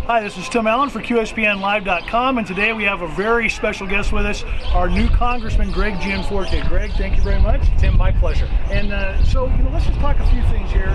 Hi, this is Tim Allen for QSPNLive.com, and today we have a very special guest with us, our new Congressman, Greg Gianforte. Greg, thank you very much. Tim, my pleasure. And let's just talk a few things here.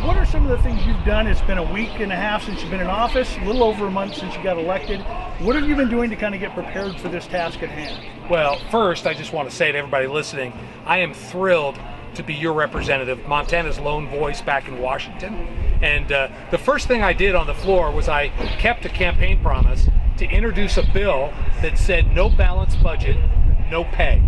What are some of the things you've done? It's been a week and a half since you've been in office, a little over a month since you got elected. What have you been doing to kind of get prepared for this task at hand? Well, first, I just want to say to everybody listening, I am thrilled to be your representative, Montana's lone voice back in Washington. And the first thing I did on the floor was I kept a campaign promise to introduce a bill that said no balanced budget, no pay.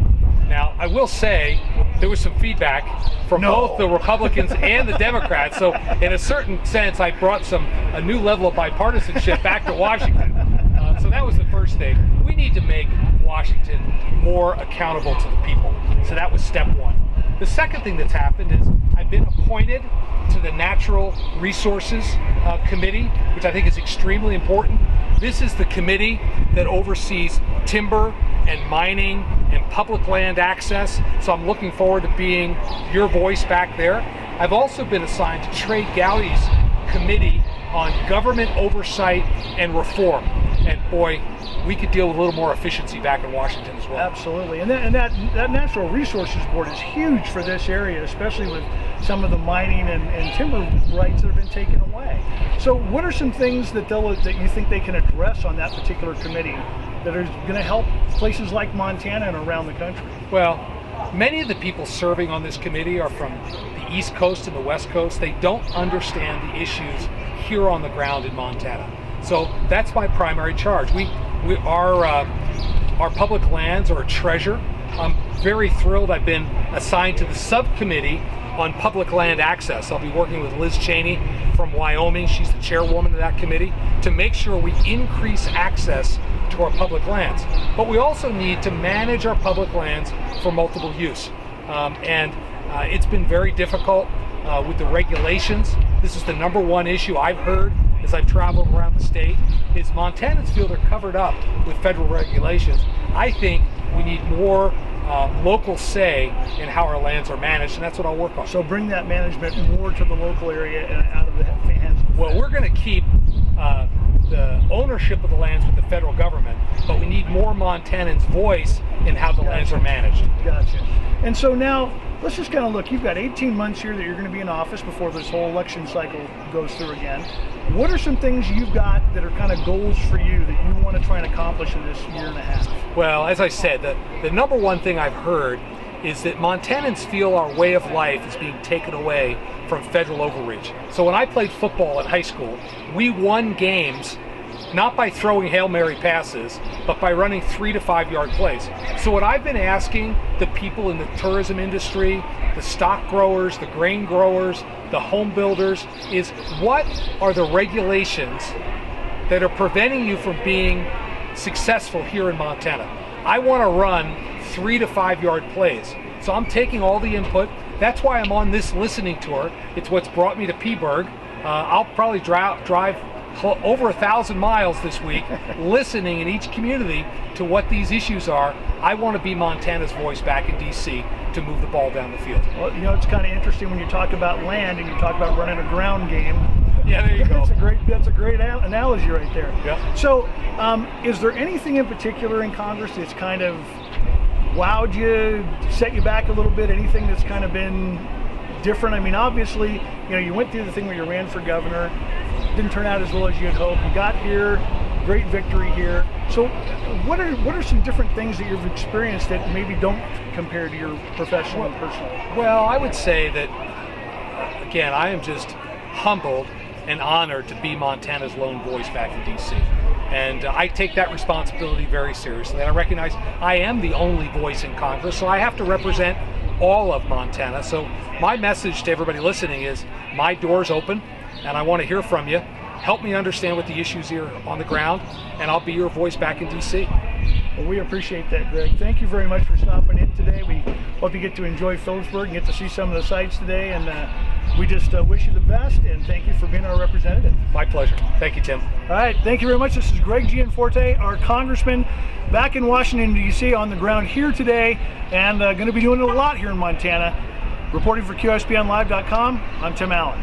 Now, I will say there was some feedback from both the Republicans and the Democrats, so in a certain sense, I brought a new level of bipartisanship back to Washington. So that was the first thing. We need to make Washington more accountable to the people. So that was step one. The second thing that's happened is I've been appointed to the Natural Resources Committee, which I think is extremely important. This is the committee that oversees timber and mining and public land access, so I'm looking forward to being your voice back there. I've also been assigned to Trey Gowdy's committee on government oversight and reform. And boy, we could deal with a little more efficiency back in Washington as well. Absolutely, and that Natural Resources Board is huge for this area, especially with some of the mining and timber rights that have been taken away. So what are some things that you think they can address on that particular committee that are going to help places like Montana and around the country? Well, many of the people serving on this committee are from the East Coast and the West Coast. They don't understand the issues here on the ground in Montana. So that's my primary charge. Our public lands are a treasure. I'm very thrilled I've been assigned to the subcommittee on public land access. I'll be working with Liz Cheney from Wyoming, she's the chairwoman of that committee, to make sure we increase access to our public lands. But we also need to manage our public lands for multiple use. It's been very difficult with the regulations. This is the number one issue I've heard as I've traveled around the state, is Montanans feel they're covered up with federal regulations. I think we need more local say in how our lands are managed, and that's what I'll work on. So bring that management more to the local area and out of the hands of the Well, we're going to keep the ownership of the lands with the federal government, but we need more Montanans' voice in how the lands are managed. Gotcha. And so now, let's just kind of look. You've got 18 months here that you're going to be in office before this whole election cycle goes through again. What are some things you've got that are kind of goals for you that you want to try and accomplish in this year and a half? Well, as I said, the number one thing I've heard is that Montanans feel our way of life is being taken away from federal overreach. So when I played football in high school, we won games not by throwing Hail Mary passes, but by running 3 to 5 yard plays. So what I've been asking the people in the tourism industry, the stock growers, the grain growers, the home builders, is what are the regulations that are preventing you from being successful here in Montana? I want to run 3 to 5 yard plays. So I'm taking all the input. That's why I'm on this listening tour. It's what's brought me to Philipsburg. I'll probably drive over 1,000 miles this week listening in each community to what these issues are. I want to be Montana's voice back in D.C. to move the ball down the field. Well, it's kind of interesting when you talk about land and you talk about running a ground game. Yeah, there you go. That's a great analogy right there. Yeah. So is there anything in particular in Congress that's kind of wowed you, set you back a little bit? Anything that's kind of been different? I mean, obviously, you went through the thing where you ran for governor. Didn't turn out as well as you had hoped. You got here, great victory here. So what are some different things that you've experienced that maybe don't compare to your professional and personal? Well, I would say that, again, I am just humbled and honored to be Montana's lone voice back in D.C. And I take that responsibility very seriously. And I recognize I am the only voice in Congress, so I have to represent all of Montana. So my message to everybody listening is my door's open, and I want to hear from you. Help me understand what the issues here on the ground, and I'll be your voice back in D.C. Well, we appreciate that, Greg. Thank you very much for stopping in today. We hope you get to enjoy Philipsburg and get to see some of the sights today, and we just wish you the best, and thank you for being our representative. My pleasure. Thank you, Tim. All right, thank you very much. This is Greg Gianforte, our congressman back in Washington, D.C. on the ground here today, and going to be doing a lot here in Montana. Reporting for QSPNLive.com, I'm Tim Allen.